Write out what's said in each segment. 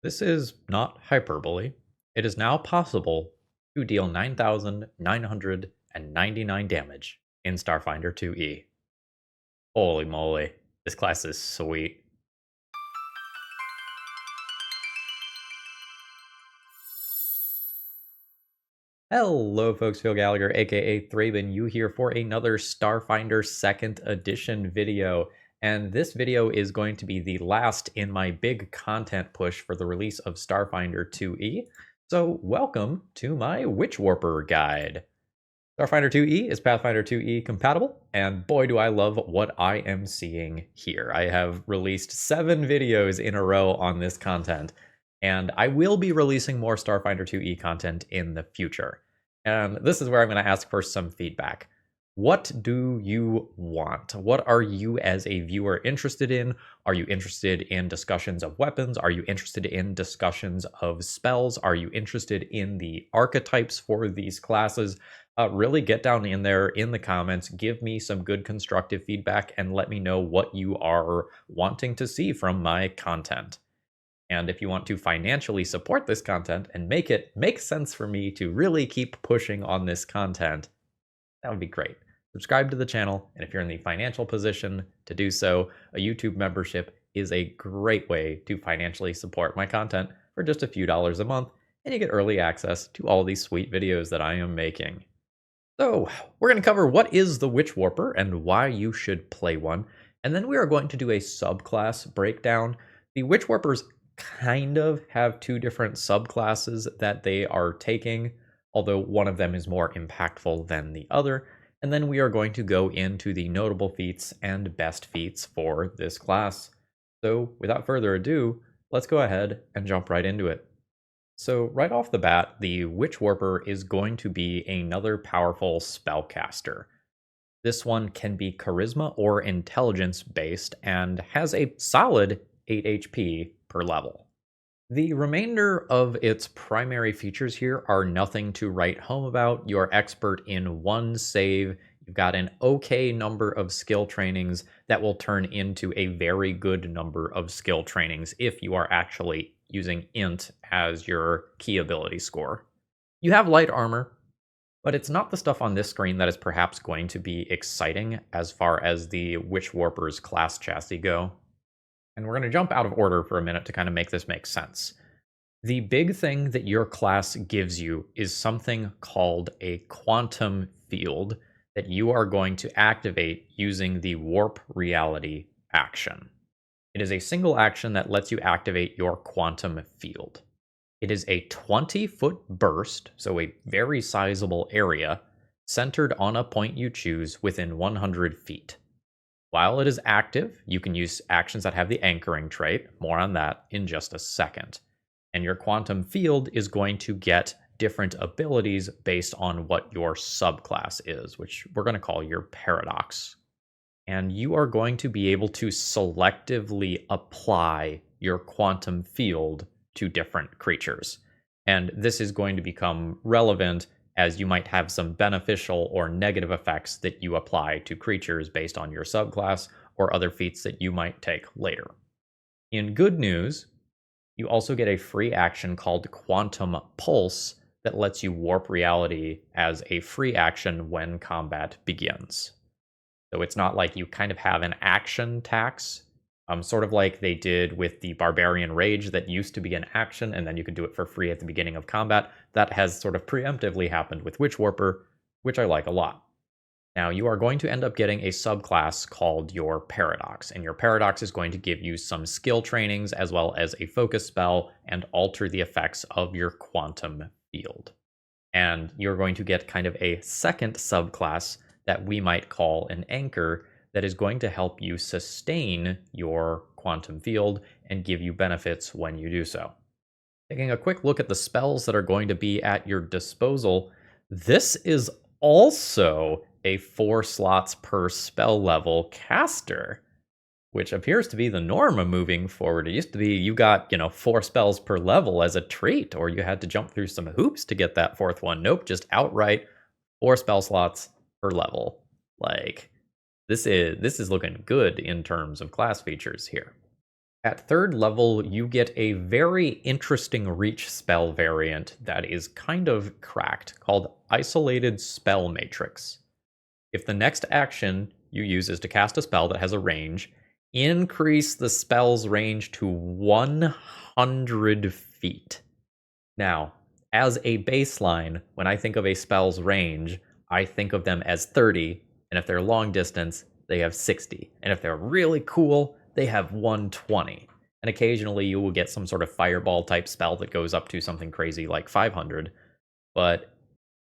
This is not hyperbole. It is now possible to deal 9,999 damage in Starfinder 2E. Holy moly, this class is sweet. Hello folks, Phil Gallagher, aka Thraben, you here for another Starfinder 2nd edition video. And this video is going to be the last in my big content push for the release of Starfinder 2E. So welcome to my Witchwarper guide. Starfinder 2E is Pathfinder 2E compatible, and boy do I love what I am seeing here. I have released 7 videos in a row on this content, and I will be releasing more Starfinder 2E content in the future. And this is where I'm going to ask for some feedback. What do you want? What are you as a viewer interested in? Are you interested in discussions of weapons? Are you interested in discussions of spells? Are you interested in the archetypes for these classes? Really get down in there in the comments, give me some good constructive feedback, and let me know what you are wanting to see from my content. And if you want to financially support this content and make it make sense for me to really keep pushing on this content, that would be great. Subscribe to the channel, and if you're in the financial position to do so, a YouTube membership is a great way to financially support my content for just a few dollars a month, and you get early access to all these sweet videos that I am making. So, we're going to cover what is the Witchwarper and why you should play one, and then we are going to do a subclass breakdown. The Witchwarpers kind of have 2 different subclasses that they are taking, although one of them is more impactful than the other, and then we are going to go into the notable feats and best feats for this class. So, without further ado, let's go ahead and jump right into it. So right off the bat, the Witchwarper is going to be another powerful spellcaster. This one can be charisma or intelligence based and has a solid 8 HP per level. The remainder of its primary features here are nothing to write home about. You're expert in 1 save. You've got an okay number of skill trainings that will turn into a very good number of skill trainings if you are actually using int as your key ability score. You have light armor, but it's not the stuff on this screen that is perhaps going to be exciting as far as the Witchwarper's class chassis go. And we're going to jump out of order for a minute to kind of make this make sense. The big thing that your class gives you is something called a quantum field that you are going to activate using the warp reality action. It is a single action that lets you activate your quantum field. It is a 20-foot burst, so a very sizable area, centered on a point you choose within 100 feet. While it is active, you can use actions that have the anchoring trait. More on that in just a second. And your quantum field is going to get different abilities based on what your subclass is, which we're going to call your paradox. And you are going to be able to selectively apply your quantum field to different creatures. And this is going to become relevant as you might have some beneficial or negative effects that you apply to creatures based on your subclass or other feats that you might take later. In good news, you also get a free action called Quantum Pulse that lets you warp reality as a free action when combat begins. So it's not like you kind of have an action tax, sort of like they did with the Barbarian Rage that used to be an action, and then you could do it for free at the beginning of combat. That has sort of preemptively happened with Witchwarper, which I like a lot. Now, you are going to end up getting a subclass called your Paradox, and your Paradox is going to give you some skill trainings as well as a focus spell and alter the effects of your quantum field. And you're going to get kind of a second subclass that we might call an anchor that is going to help you sustain your quantum field and give you benefits when you do so. Taking a quick look at the spells that are going to be at your disposal, this is also a 4 slots per spell level caster, which appears to be the norm moving forward. It used to be you got, 4 spells per level as a trait, or you had to jump through some hoops to get that 4th one. Nope, just outright 4 spell slots per level. Like, this is looking good in terms of class features here. At 3rd level, you get a very interesting reach spell variant that is kind of cracked, called Isolated Spell Matrix. If the next action you use is to cast a spell that has a range, increase the spell's range to 100 feet. Now, as a baseline, when I think of a spell's range, I think of them as 30, and if they're long distance, they have 60. And if they're really cool, they have 120. And occasionally you will get some sort of fireball type spell that goes up to something crazy like 500. But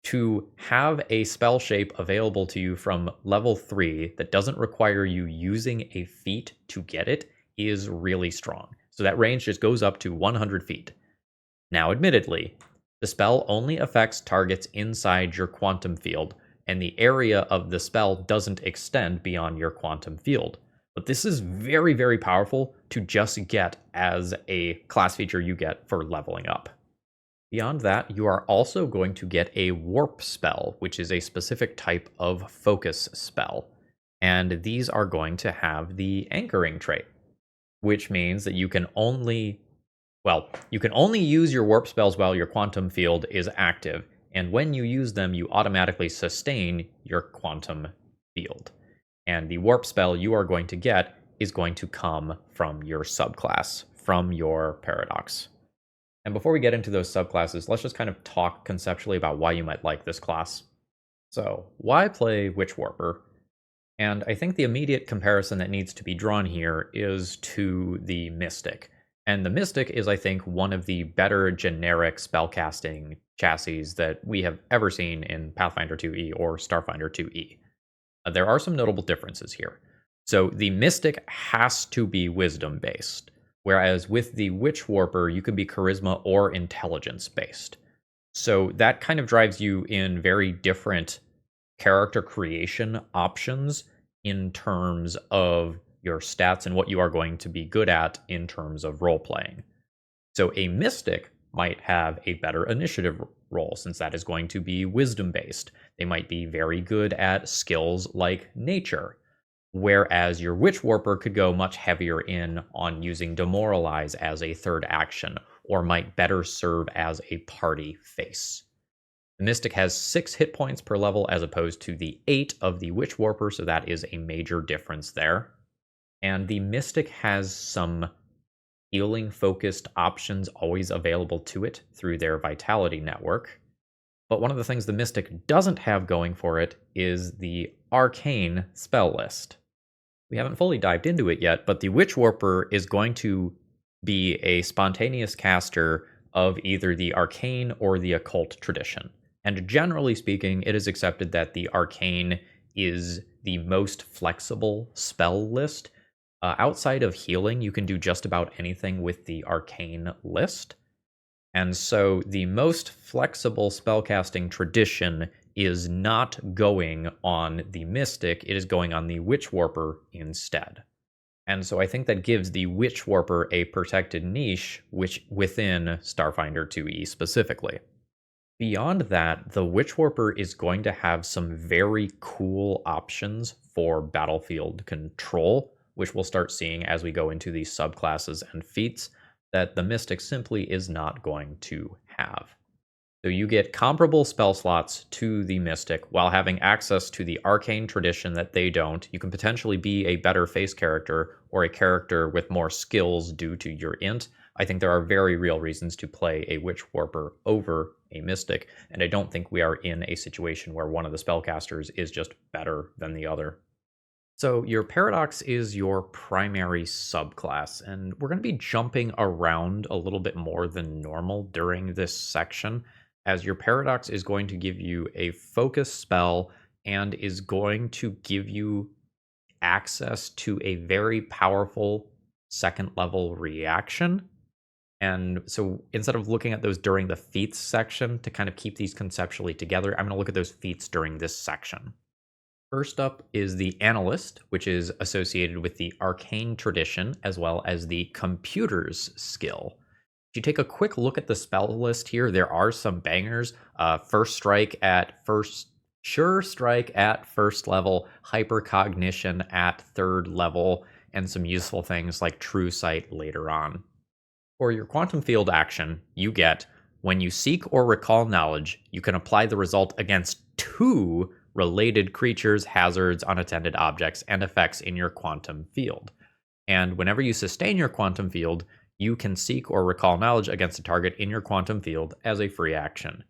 to have a spell shape available to you from level 3 that doesn't require you using a feat to get it is really strong. So that range just goes up to 100 feet. Now, admittedly, the spell only affects targets inside your quantum field, and the area of the spell doesn't extend beyond your quantum field. But this is very, very powerful to just get as a class feature you get for leveling up. Beyond that, you are also going to get a warp spell, which is a specific type of focus spell. And these are going to have the anchoring trait, which means that you can only use your warp spells while your quantum field is active, and when you use them, you automatically sustain your quantum field. And the warp spell you are going to get is going to come from your subclass, from your paradox. And before we get into those subclasses, let's just kind of talk conceptually about why you might like this class. So, why play Witchwarper? And I think the immediate comparison that needs to be drawn here is to the Mystic. And the Mystic is, I think, one of the better generic spellcasting chassis that we have ever seen in Pathfinder 2E or Starfinder 2E. There are some notable differences here. So the Mystic has to be wisdom-based, whereas with the Witchwarper, you could be charisma or intelligence-based. So that kind of drives you in very different character creation options in terms of your stats and what you are going to be good at in terms of role-playing. So a Mystic might have a better initiative roll, since that is going to be wisdom-based. They might be very good at skills like nature, whereas your Witchwarper could go much heavier in on using Demoralize as a third action, or might better serve as a party face. The Mystic has 6 hit points per level as opposed to the 8 of the Witchwarper, so that is a major difference there. And the Mystic has some healing-focused options always available to it through their Vitality network. But one of the things the Mystic doesn't have going for it is the Arcane spell list. We haven't fully dived into it yet, but the Witchwarper is going to be a spontaneous caster of either the Arcane or the Occult tradition. And generally speaking, it is accepted that the Arcane is the most flexible spell list. Outside of healing, you can do just about anything with the Arcane list. And so the most flexible spellcasting tradition is not going on the Mystic, it is going on the Witchwarper instead. And so I think that gives the Witchwarper a protected niche, which within Starfinder 2E specifically. Beyond that, the Witchwarper is going to have some very cool options for battlefield control, which we'll start seeing as we go into these subclasses and feats that the Mystic simply is not going to have. So you get comparable spell slots to the Mystic while having access to the Arcane tradition that they don't. You can potentially be a better face character or a character with more skills due to your int. I think there are very real reasons to play a Witchwarper over a Mystic, and I don't think we are in a situation where one of the spellcasters is just better than the other. So your Paradox is your primary subclass, and we're going to be jumping around a little bit more than normal during this section, as your Paradox is going to give you a focus spell and is going to give you access to a very powerful second level reaction. And so instead of looking at those during the feats section to kind of keep these conceptually together, I'm going to look at those feats during this section. First up is the Analyst, which is associated with the Arcane tradition as well as the Computer's skill. If you take a quick look at the spell list here, there are some bangers. Sure Strike at first level, Hypercognition at 3rd level, and some useful things like True Sight later on. For your quantum field action, you get when you seek or recall knowledge, you can apply the result against 2 related creatures, hazards, unattended objects, and effects in your quantum field. And whenever you sustain your quantum field, you can seek or recall knowledge against a target in your quantum field as a free action.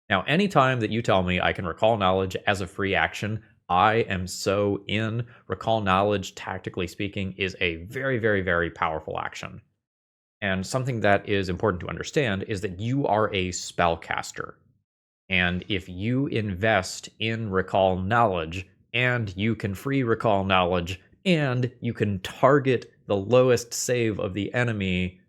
Now, anytime that you tell me I can recall knowledge as a free action, I am so in. Recall knowledge, tactically speaking, is a very, very, very powerful action. And something that is important to understand is that you are a spellcaster. And if you invest in recall knowledge, and you can free recall knowledge, and you can target the lowest save of the enemy,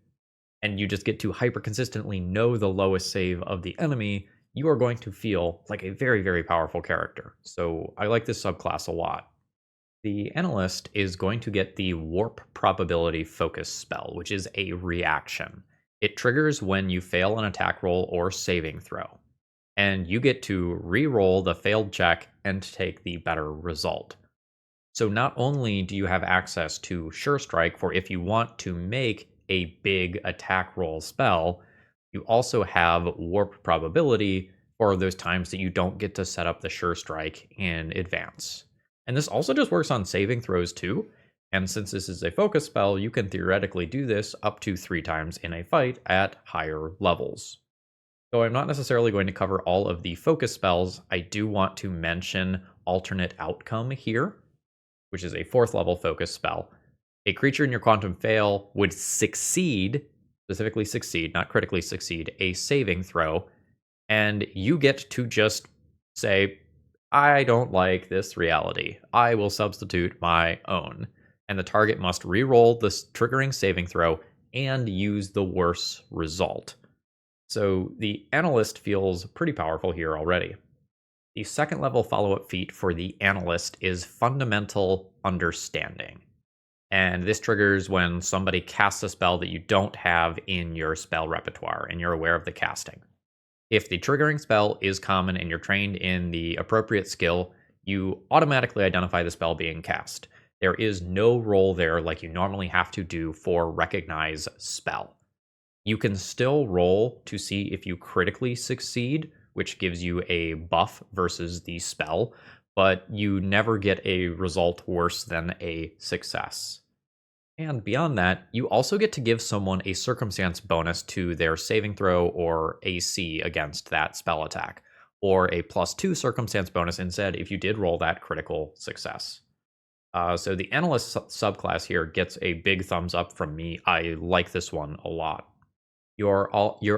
and you just get to hyper consistently know the lowest save of the enemy, you are going to feel like a very, very powerful character. So I like this subclass a lot. The Analyst is going to get the Warp Probability Focus spell, which is a reaction. It triggers when you fail an attack roll or saving throw, and you get to re-roll the failed check and take the better result. So not only do you have access to Sure Strike for if you want to make a big attack roll spell, you also have Warp Probability for those times that you don't get to set up the Sure Strike in advance. And this also just works on saving throws too. And since this is a focus spell, you can theoretically do this up to 3 times in a fight at higher levels. Though I'm not necessarily going to cover all of the focus spells, I do want to mention Alternate Outcome here, which is a 4th level focus spell. A creature in your quantum fail would succeed, specifically succeed, not critically succeed, a saving throw, and you get to just say, I don't like this reality. I will substitute my own. And the target must re-roll this triggering saving throw and use the worse result. So the Analyst feels pretty powerful here already. The 2nd level follow-up feat for the Analyst is Fundamental Understanding. And this triggers when somebody casts a spell that you don't have in your spell repertoire and you're aware of the casting. If the triggering spell is common and you're trained in the appropriate skill, you automatically identify the spell being cast. There is no roll there like you normally have to do for Recognize Spell. You can still roll to see if you critically succeed, which gives you a buff versus the spell, but you never get a result worse than a success. And beyond that, you also get to give someone a circumstance bonus to their saving throw or AC against that spell attack, or a +2 circumstance bonus instead if you did roll that critical success. So the Analyst subclass here gets a big thumbs up from me. I like this one a lot. Your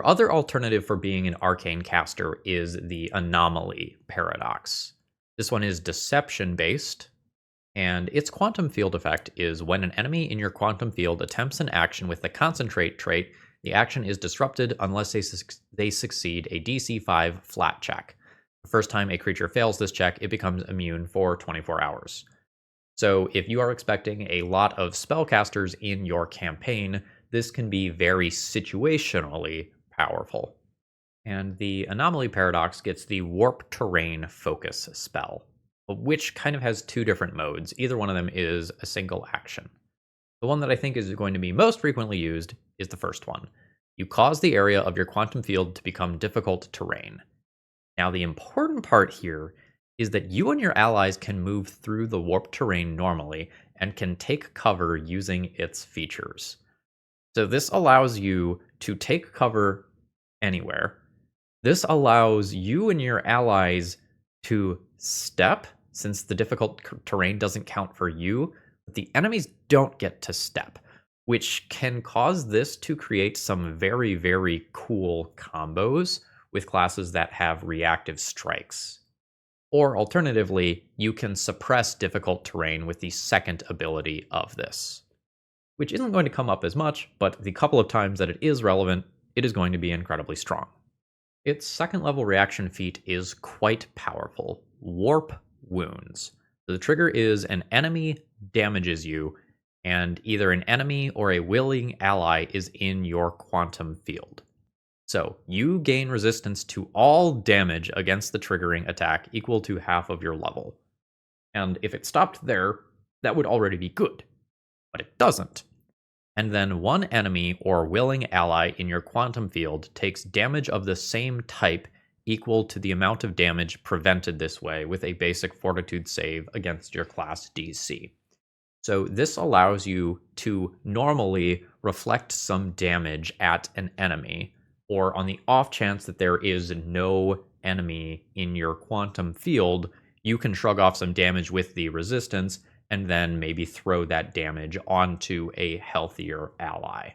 other alternative for being an arcane caster is the Anomaly Paradox. This one is deception based, and its quantum field effect is when an enemy in your quantum field attempts an action with the Concentrate trait, the action is disrupted unless they succeed a DC 5 flat check. The first time a creature fails this check, it becomes immune for 24 hours. So if you are expecting a lot of spellcasters in your campaign, this can be very situationally powerful. And the Anomaly Paradox gets the Warp Terrain Focus spell, which kind of has 2 different modes. Either one of them is a single action. The one that I think is going to be most frequently used is the first one. You cause the area of your quantum field to become difficult terrain. Now, the important part here is that you and your allies can move through the warp terrain normally and can take cover using its features. So this allows you to take cover anywhere. This allows you and your allies to step, since the difficult terrain doesn't count for you, but the enemies don't get to step, which can cause this to create some very, very cool combos with classes that have reactive strikes. Or alternatively, you can suppress difficult terrain with the second ability of this, which isn't going to come up as much, but the couple of times that it is relevant, it is going to be incredibly strong. Its 2nd level reaction feat is quite powerful, Warp Wounds. So the trigger is an enemy damages you, and either an enemy or a willing ally is in your quantum field. So you gain resistance to all damage against the triggering attack equal to half of your level. And if it stopped there, that would already be good. but it doesn't. And then one enemy or willing ally in your quantum field takes damage of the same type equal to the amount of damage prevented this way with a basic fortitude save against your class DC. So this allows you to normally reflect some damage at an enemy, or on the off chance that there is no enemy in your quantum field, you can shrug off some damage with the resistance and then maybe throw that damage onto a healthier ally.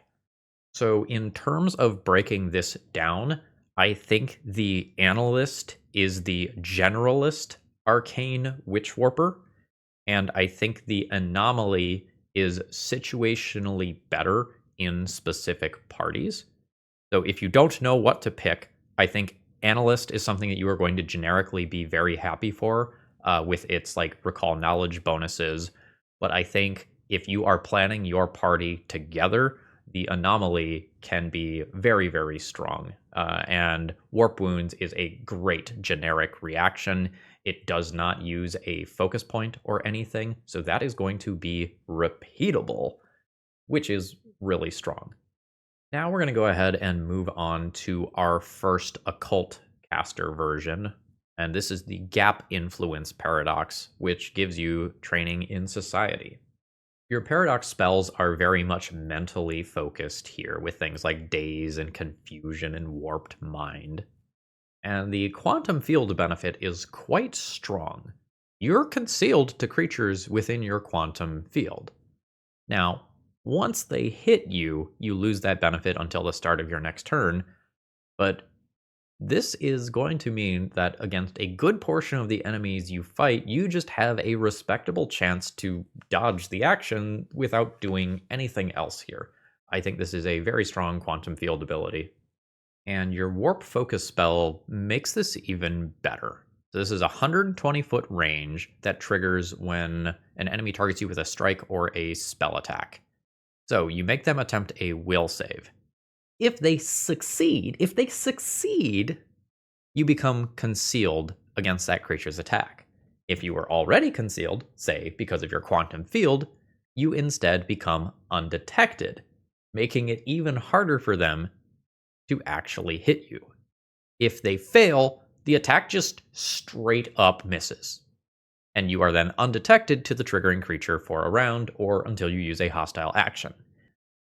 So in terms of breaking this down, I think the Analyst is the generalist arcane Witchwarper, and I think the Anomaly is situationally better in specific parties. So if you don't know what to pick, I think Analyst is something that you are going to generically be very happy for with its like recall knowledge bonuses. But I think if you are planning your party together, the Anomaly can be very, very strong. And Warp Wounds is a great generic reaction. It does not use a focus point or anything, so that is going to be repeatable, which is really strong. Now we're going to go ahead and move on to our first occult caster version, and this is the Gap Influence Paradox, which gives you training in society. Your paradox spells are very much mentally focused here, with things like daze and confusion and warped mind. And the quantum field benefit is quite strong. You're concealed to creatures within your quantum field. Now, once they hit you, you lose that benefit until the start of your next turn, but this is going to mean that against a good portion of the enemies you fight, you just have a respectable chance to dodge the action without doing anything else here. I think this is a very strong quantum field ability. And your warp focus spell makes this even better. So this is a 120-foot range that triggers when an enemy targets you with a strike or a spell attack. So you make them attempt a will save. If they succeed, you become concealed against that creature's attack. If you were already concealed, say because of your quantum field, you instead become undetected, making it even harder for them to actually hit you. If they fail, the attack just straight up misses, and you are then undetected to the triggering creature for a round or until you use a hostile action.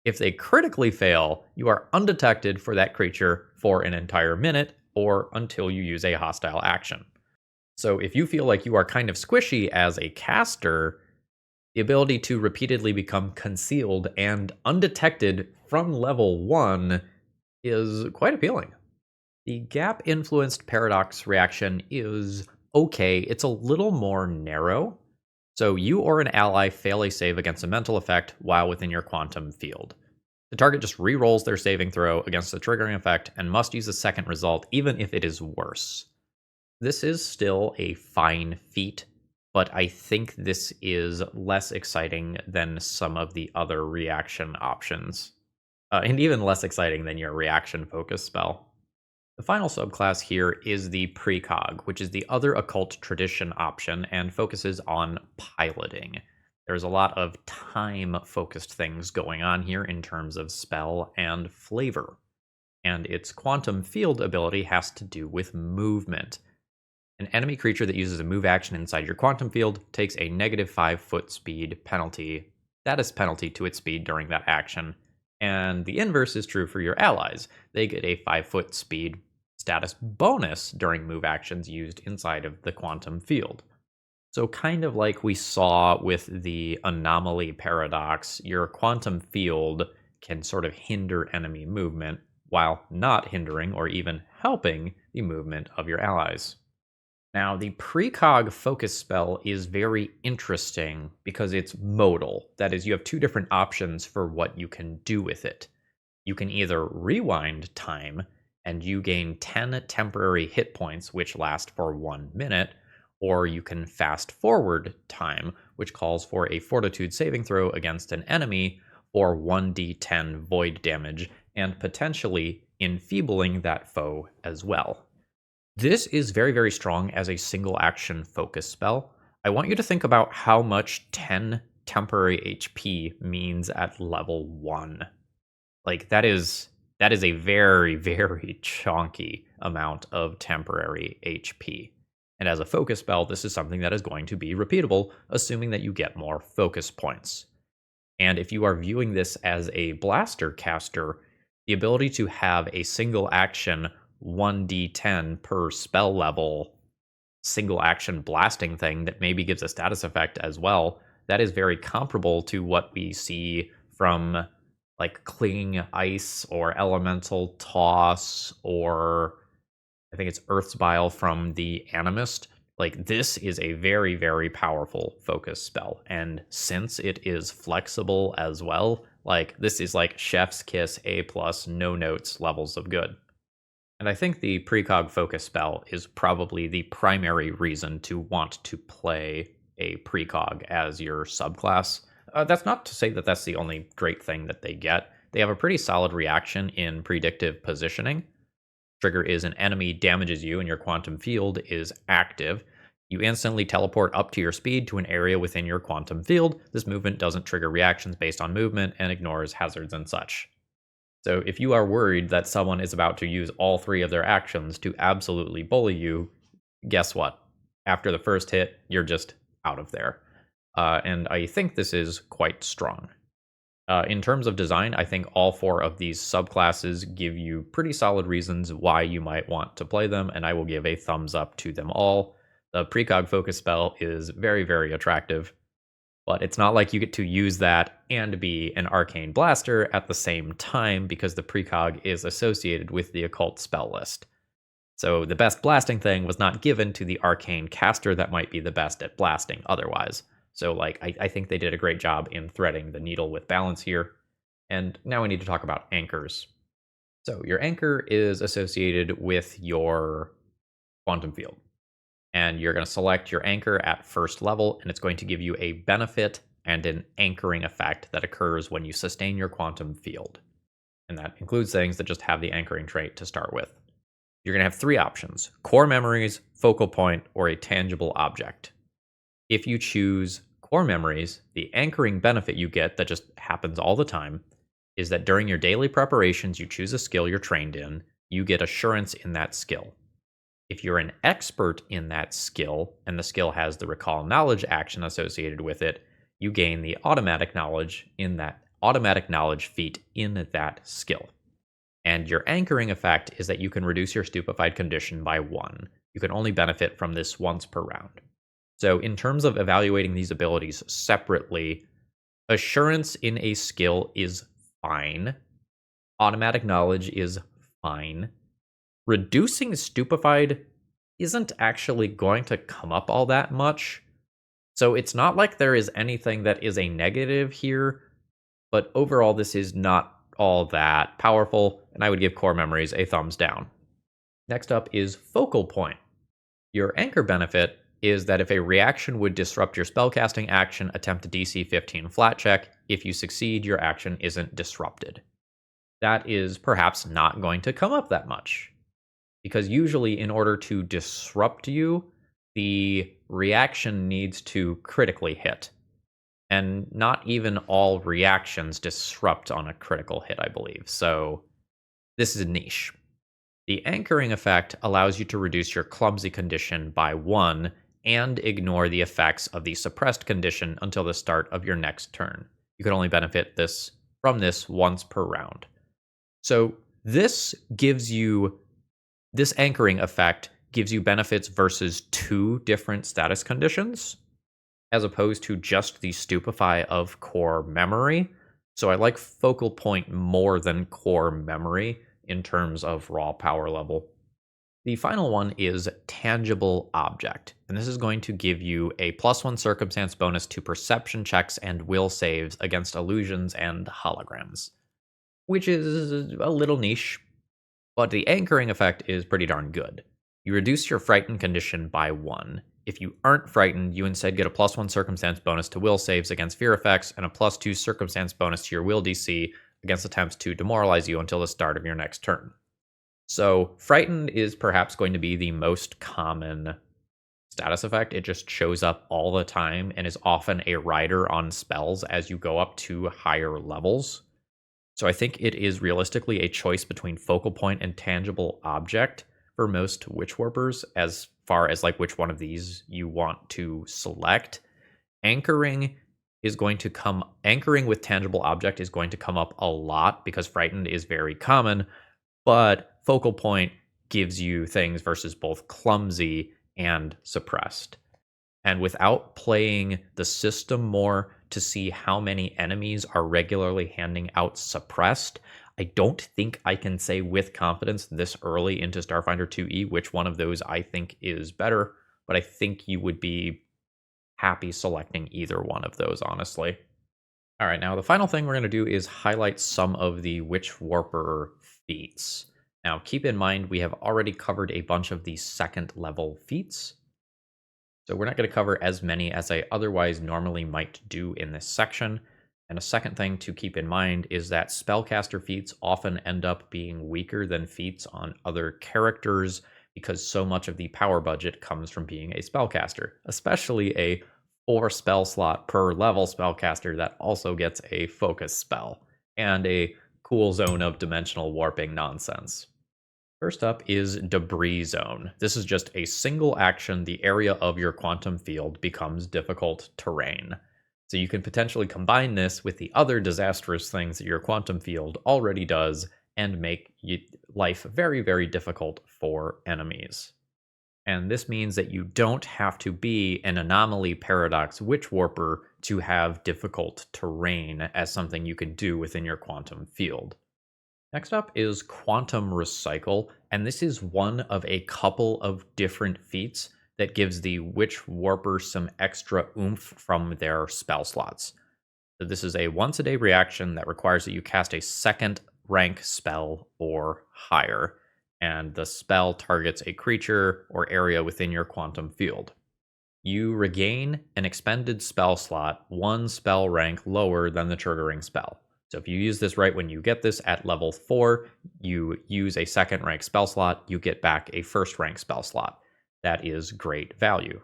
If they critically fail, you are undetected for that creature for an entire minute or until you use a hostile action. So if you feel like you are kind of squishy as a caster, the ability to repeatedly become concealed and undetected from level 1 is quite appealing. The gap-influenced paradox reaction is okay. It's a little more narrow. So you or an ally fail a save against a mental effect while within your quantum field. The target just re-rolls their saving throw against the triggering effect and must use a second result even if it is worse. This is still a fine feat, but I think this is less exciting than some of the other reaction options. And even less exciting than your reaction focus spell. The final subclass here is the Precog, which is the other occult tradition option and focuses on piloting. There's a lot of time-focused things going on here in terms of spell and flavor. And its quantum field ability has to do with movement. An enemy creature that uses a move action inside your quantum field takes a negative 5-foot speed penalty, status penalty to its speed during that action. And the inverse is true for your allies. They get a 5-foot speed status bonus during move actions used inside of the quantum field. So kind of like we saw with the anomaly paradox, your quantum field can sort of hinder enemy movement while not hindering or even helping the movement of your allies. Now, the precog focus spell is very interesting because it's modal. That is, you have two different options for what you can do with it. You can either rewind time, and you gain 10 temporary hit points, which last for 1 minute, or you can fast forward time, which calls for a fortitude saving throw against an enemy for 1d10 void damage, and potentially enfeebling that foe as well. This is very, very strong as a single action focus spell. I want you to think about how much 10 temporary HP means at level 1. Like, that is a very, very chunky amount of temporary HP. And as a focus spell, this is something that is going to be repeatable, assuming that you get more focus points. And if you are viewing this as a blaster caster, the ability to have a single action 1d10 per spell level single action blasting thing that maybe gives a status effect as well, that is very comparable to what we see from like Clinging Ice or Elemental Toss, or I think it's Earth's Bile from the Animist. Like, this is a very, very powerful focus spell. And since it is flexible as well, like, this is like chef's kiss A+, no notes levels of good. And I think the precog focus spell is probably the primary reason to want to play a precog as your subclass. That's not to say that that's the only great thing that they get. They have a pretty solid reaction in predictive positioning. Trigger is an enemy damages you and your quantum field is active. You instantly teleport up to your speed to an area within your quantum field. This movement doesn't trigger reactions based on movement and ignores hazards and such. So if you are worried that someone is about to use all 3 of their actions to absolutely bully you, guess what? After the first hit, you're just out of there. And I think this is quite strong. In terms of design, I think all 4 of these subclasses give you pretty solid reasons why you might want to play them, and I will give a thumbs up to them all. The precog focus spell is very, very attractive, but it's not like you get to use that and be an arcane blaster at the same time, because the precog is associated with the occult spell list. So the best blasting thing was not given to the arcane caster that might be the best at blasting otherwise. So, like, I think they did a great job in threading the needle with balance here. And now we need to talk about anchors. So your anchor is associated with your quantum field. And you're going to select your anchor at first level, and it's going to give you a benefit and an anchoring effect that occurs when you sustain your quantum field. And that includes things that just have the anchoring trait to start with. You're going to have 3 options: core memories, focal point, or a tangible object. If you choose core memories, the anchoring benefit you get that just happens all the time is that during your daily preparations, you choose a skill you're trained in, you get assurance in that skill. If you're an expert in that skill, and the skill has the recall knowledge action associated with it, you gain the automatic knowledge in that automatic knowledge feat in that skill. And your anchoring effect is that you can reduce your stupefied condition by 1. You can only benefit from this once per round. So in terms of evaluating these abilities separately, assurance in a skill is fine. Automatic knowledge is fine. Reducing stupefied isn't actually going to come up all that much. So it's not like there is anything that is a negative here, but overall this is not all that powerful, and I would give core memories a thumbs down. Next up is focal point. Your anchor benefit is that if a reaction would disrupt your spellcasting action, attempt a DC 15 flat check. If you succeed, your action isn't disrupted. That is perhaps not going to come up that much, because usually in order to disrupt you, the reaction needs to critically hit. And not even all reactions disrupt on a critical hit, I believe. So this is a niche. The anchoring effect allows you to reduce your clumsy condition by 1 and ignore the effects of the suppressed condition until the start of your next turn. You can only benefit from this once per round. So this anchoring effect gives you benefits versus 2 different status conditions, as opposed to just the stupefy of core memory. So I like focal point more than core memory in terms of raw power level. The final one is tangible object, and this is going to give you a +1 circumstance bonus to perception checks and will saves against illusions and holograms, which is a little niche, but the anchoring effect is pretty darn good. You reduce your frightened condition by 1. If you aren't frightened, you instead get a +1 circumstance bonus to will saves against fear effects and a +2 circumstance bonus to your will DC against attempts to demoralize you until the start of your next turn. So frightened is perhaps going to be the most common status effect. It just shows up all the time and is often a rider on spells as you go up to higher levels. So I think it is realistically a choice between focal point and tangible object for most Witchwarpers as far as like which one of these you want to select. Anchoring anchoring with tangible object is going to come up a lot because frightened is very common, but focal point gives you things versus both clumsy and suppressed. And without playing the system more to see how many enemies are regularly handing out suppressed, I don't think I can say with confidence this early into Starfinder 2E which one of those I think is better, but I think you would be happy selecting either one of those, honestly. All right, now the final thing we're going to do is highlight some of the Witchwarper feats. Now, keep in mind we have already covered a bunch of the second level feats, so we're not going to cover as many as I otherwise normally might do in this section. And a second thing to keep in mind is that spellcaster feats often end up being weaker than feats on other characters because so much of the power budget comes from being a spellcaster, especially a 4 spell slot per level spellcaster that also gets a focus spell and a cool zone of dimensional warping nonsense. First up is Debris Zone. This is just a single action. The area of your quantum field becomes difficult terrain. So you can potentially combine this with the other disastrous things that your quantum field already does and make life very, very difficult for enemies. And this means that you don't have to be an anomaly paradox Witchwarper to have difficult terrain as something you can do within your quantum field. Next up is Quantum Recycle, and this is one of a couple of different feats that gives the Witchwarper some extra oomph from their spell slots. So this is a once-a-day reaction that requires that you cast a second rank spell or higher, and the spell targets a creature or area within your quantum field. You regain an expended spell slot one spell rank lower than the triggering spell. So if you use this right when you get this at level 4, you use a second rank spell slot, you get back a first rank spell slot. That is great value.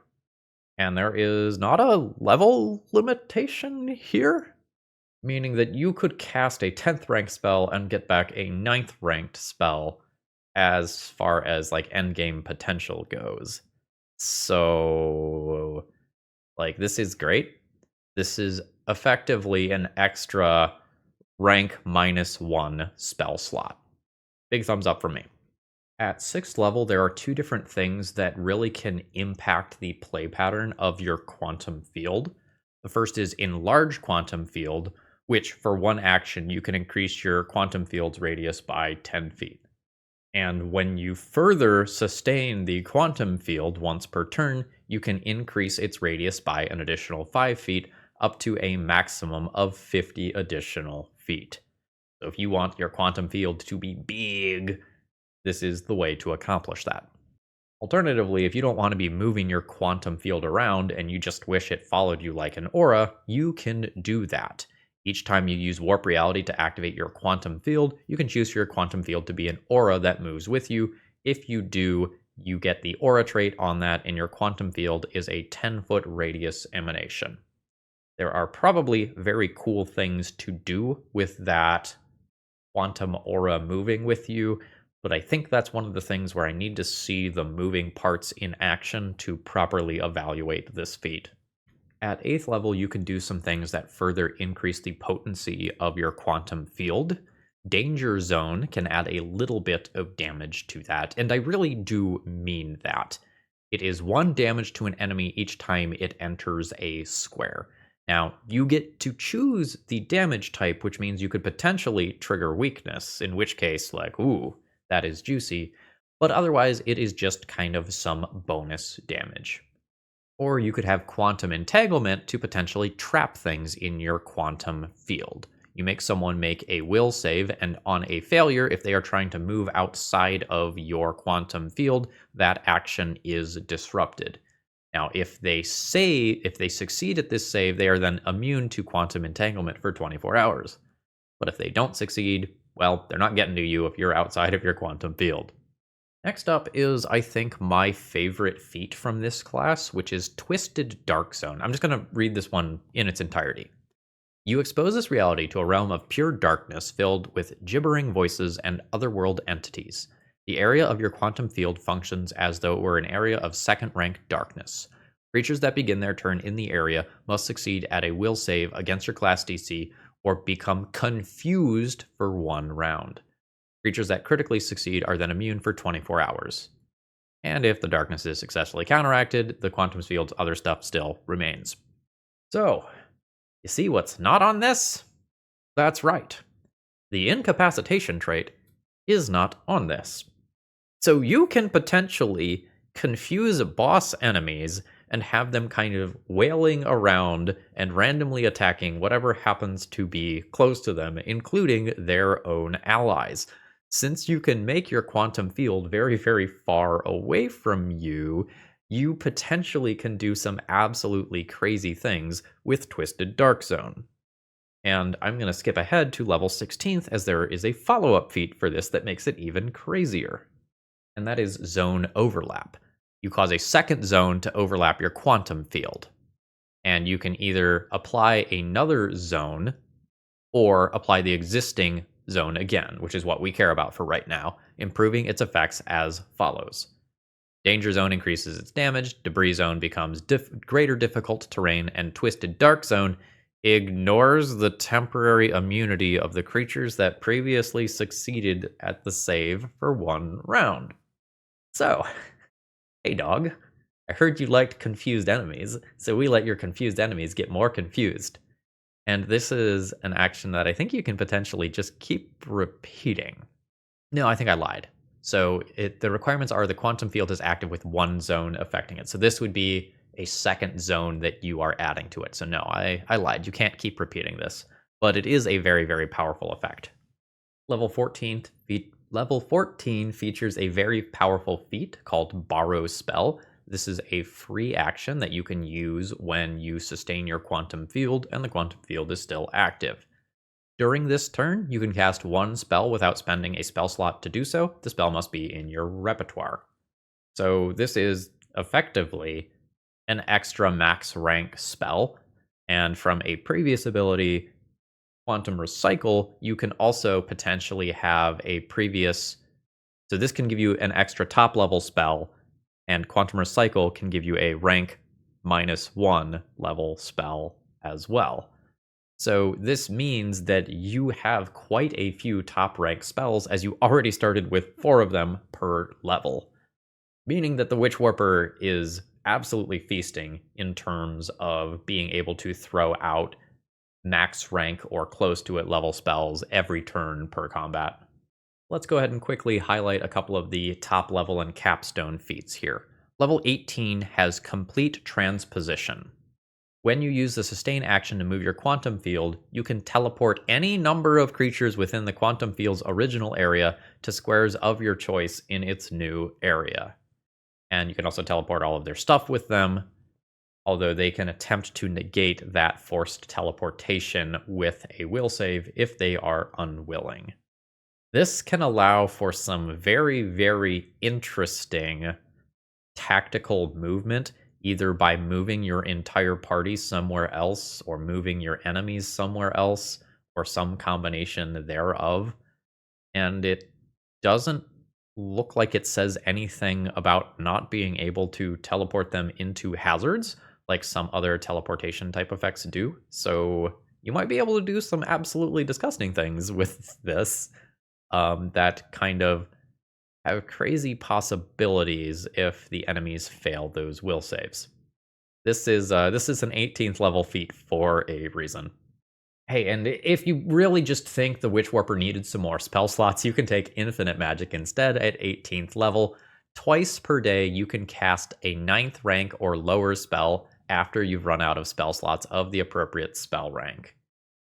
And there is not a level limitation here, meaning that you could cast a 10th rank spell and get back a 9th ranked spell as far as like endgame potential goes. So like this is great. This is effectively an extra rank -1 spell slot. Big thumbs up from me. At 6th level, there are 2 different things that really can impact the play pattern of your quantum field. The first is Enlarge Quantum Field, which for one action, you can increase your quantum field's radius by 10 feet. And when you further sustain the quantum field once per turn, you can increase its radius by an additional 5 feet up to a maximum of 50 additional feet. So if you want your quantum field to be big, this is the way to accomplish that. Alternatively, if you don't want to be moving your quantum field around and you just wish it followed you like an aura, you can do that. Each time you use Warp Reality to activate your quantum field, you can choose for your quantum field to be an aura that moves with you. If you do, you get the aura trait on that, and your quantum field is a 10-foot radius emanation. There are probably very cool things to do with that quantum aura moving with you, but I think that's one of the things where I need to see the moving parts in action to properly evaluate this feat. At 8th level, you can do some things that further increase the potency of your quantum field. Danger Zone can add a little bit of damage to that, and I really do mean that. It is 1 damage to an enemy each time it enters a square. Now, you get to choose the damage type, which means you could potentially trigger weakness, in which case, like, ooh, that is juicy. But otherwise, it is just kind of some bonus damage. Or you could have quantum entanglement to potentially trap things in your quantum field. You make someone make a will save, and on a failure, if they are trying to move outside of your quantum field, that action is disrupted. Now, if they succeed at this save, they are then immune to quantum entanglement for 24 hours. But if they don't succeed, well, they're not getting to you if you're outside of your quantum field. Next up is, I think, my favorite feat from this class, which is Twisted Dark Zone. I'm just going to read this one in its entirety. You expose this reality to a realm of pure darkness filled with gibbering voices and otherworld entities. The area of your quantum field functions as though it were an area of second rank darkness. Creatures that begin their turn in the area must succeed at a will save against your class DC or become confused for 1 round. Creatures that critically succeed are then immune for 24 hours. And if the darkness is successfully counteracted, the quantum field's other stuff still remains. So, you see what's not on this? That's right. The incapacitation trait is not on this. So you can potentially confuse boss enemies and have them kind of wailing around and randomly attacking whatever happens to be close to them, including their own allies. Since you can make your quantum field very, very far away from you, you potentially can do some absolutely crazy things with Twisted Dark Zone. And I'm going to skip ahead to level 16th as there is a follow-up feat for this that makes it even crazier. And that is Zone Overlap. You cause a second zone to overlap your quantum field. And you can either apply another zone or apply the existing zone again, which is what we care about for right now, improving its effects as follows. Danger Zone increases its damage, Debris Zone becomes greater difficult terrain, and Twisted Dark Zone ignores the temporary immunity of the creatures that previously succeeded at the save for 1 round. So, hey dog, I heard you liked confused enemies, so we let your confused enemies get more confused. And this is an action that I think you can potentially just keep repeating. No, I think I lied. So the requirements are the quantum field is active with 1 zone affecting it. So this would be a second zone that you are adding to it. So no, I lied. You can't keep repeating this. But it is a very, very powerful effect. Level 14 features a very powerful feat called Borrow Spell. This is a free action that you can use when you sustain your quantum field and the quantum field is still active. During this turn, you can cast 1 spell without spending a spell slot to do so. The spell must be in your repertoire. So this is effectively an extra max rank spell. And from a previous ability, Quantum Recycle, you can also potentially have a previous... So this can give you an extra top level spell, and Quantum Recycle can give you a rank -1 level spell as well. So this means that you have quite a few top rank spells, as you already started with 4 of them per level. Meaning that the Witchwarper is absolutely feasting in terms of being able to throw out max rank or close to it level spells every turn per combat. Let's go ahead and quickly highlight a couple of the top level and capstone feats here. Level 18 has Complete Transposition. When you use the sustain action to move your quantum field, you can teleport any number of creatures within the quantum field's original area to squares of your choice in its new area. And you can also teleport all of their stuff with them, although they can attempt to negate that forced teleportation with a will save if they are unwilling. This can allow for some very, very interesting tactical movement, either by moving your entire party somewhere else or moving your enemies somewhere else or some combination thereof. And it doesn't look like it says anything about not being able to teleport them into hazards like some other teleportation type effects do. So you might be able to do some absolutely disgusting things with this that kind of have crazy possibilities if the enemies fail those will saves. This is an 18th level feat for a reason. Hey, and if you really just think the Witchwarper needed some more spell slots, you can take Infinite Magic instead at 18th level. Twice per day, you can cast a 9th rank or lower spell after you've run out of spell slots of the appropriate spell rank.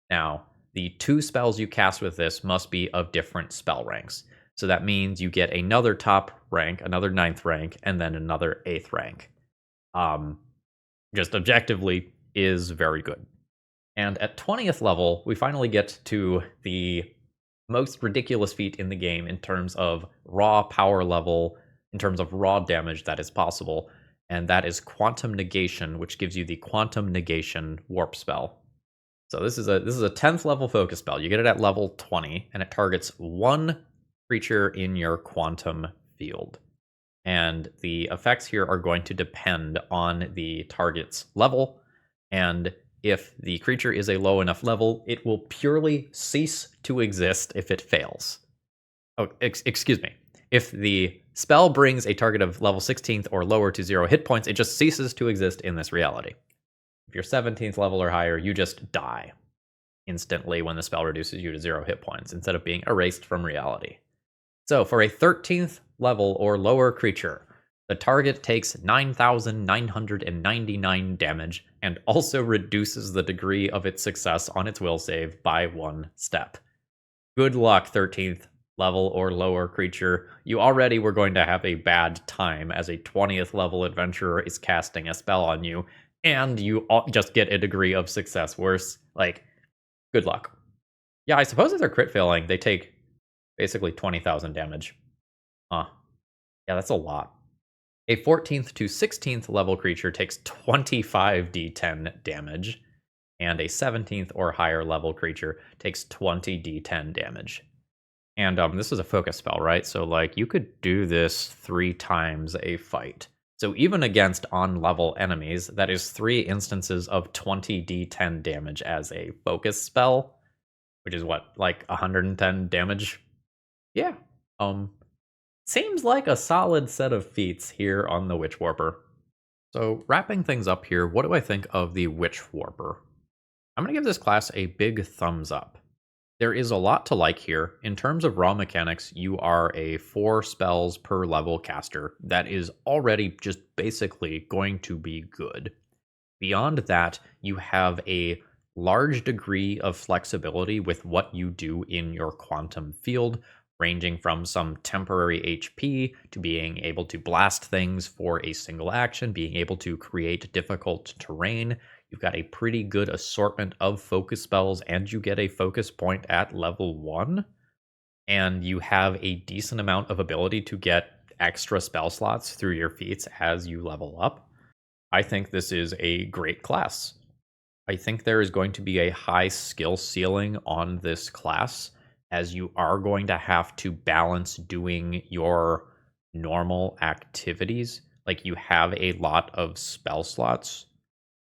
Now, the 2 spells you cast with this must be of different spell ranks. So that means you get another top rank, another 9th rank, and then another 8th rank. Just objectively is very good. And at 20th level, we finally get to the most ridiculous feat in the game in terms of raw power level, in terms of raw damage that is possible, and that is Quantum Negation, which gives you the Quantum Negation Warp spell. So this is a 10th level focus spell. You get it at level 20, and it targets one creature in your quantum field. And the effects here are going to depend on the target's level, and if the creature is a low enough level, it will purely cease to exist if it fails. Oh, excuse me. If the spell brings a target of level 16th or lower to 0 hit points, it just ceases to exist in this reality. If you're 17th level or higher, you just die instantly when the spell reduces you to 0 hit points instead of being erased from reality. So for a 13th level or lower creature, the target takes 9,999 damage and also reduces the degree of its success on its will save by 1 step. Good luck, 13th level or lower creature. You already were going to have a bad time as a 20th level adventurer is casting a spell on you, and you just get a degree of success worse. Like, good luck. Yeah, I suppose if they're crit failing, they take basically 20,000 damage. Yeah, that's a lot. A 14th to 16th level creature takes 25 d10 damage, and a 17th or higher level creature takes 20 d10 damage. And this is a focus spell, right? So like you could do this 3 times a fight. So even against on-level enemies, that is 3 instances of 20 d10 damage as a focus spell, which is what, like 110 damage? Yeah. Seems like a solid set of feats here on the Witchwarper. So wrapping things up here, what do I think of the Witchwarper? I'm going to give this class a big thumbs up. There is a lot to like here. In terms of raw mechanics, you are a 4 spells per level caster. That is already just basically going to be good. Beyond that, you have a large degree of flexibility with what you do in your quantum field, ranging from some temporary HP to being able to blast things for a single action, being able to create difficult terrain. You've got a pretty good assortment of focus spells, and you get a focus point at level 1. And you have a decent amount of ability to get extra spell slots through your feats as you level up. I think this is a great class. I think there is going to be a high skill ceiling on this class, as you are going to have to balance doing your normal activities. Like you have a lot of spell slots,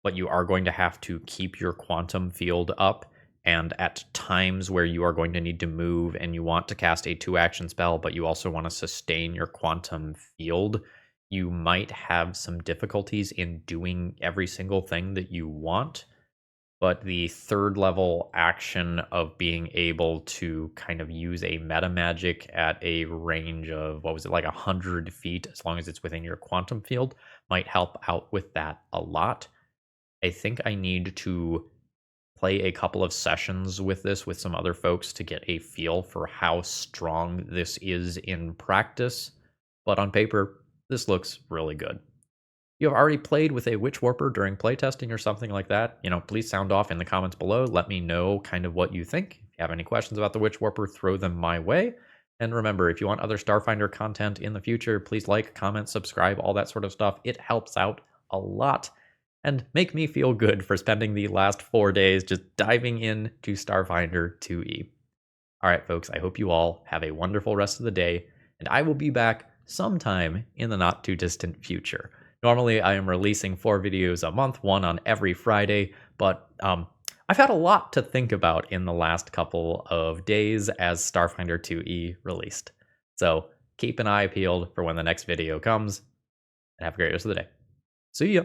but you are going to have to keep your quantum field up. And at times where you are going to need to move and you want to cast a 2-action spell, but you also want to sustain your quantum field, you might have some difficulties in doing every single thing that you want. But the 3rd level action of being able to kind of use a meta magic at a range of, what was it, like 100 feet, as long as it's within your quantum field, might help out with that a lot. I think I need to play a couple of sessions with this with some other folks to get a feel for how strong this is in practice. But on paper, this looks really good. You have already played with a Witchwarper during playtesting or something like that, please sound off in the comments below. Let me know kind of what you think. If you have any questions about the Witchwarper, throw them my way. And remember, if you want other Starfinder content in the future, please like, comment, subscribe, all that sort of stuff. It helps out a lot and make me feel good for spending the last 4 days just diving into Starfinder 2E. All right, folks, I hope you all have a wonderful rest of the day, and I will be back sometime in the not too distant future. Normally, I am releasing 4 videos a month, 1 on every Friday, but I've had a lot to think about in the last couple of days as Starfinder 2E released. So keep an eye peeled for when the next video comes, and have a great rest of the day. See ya!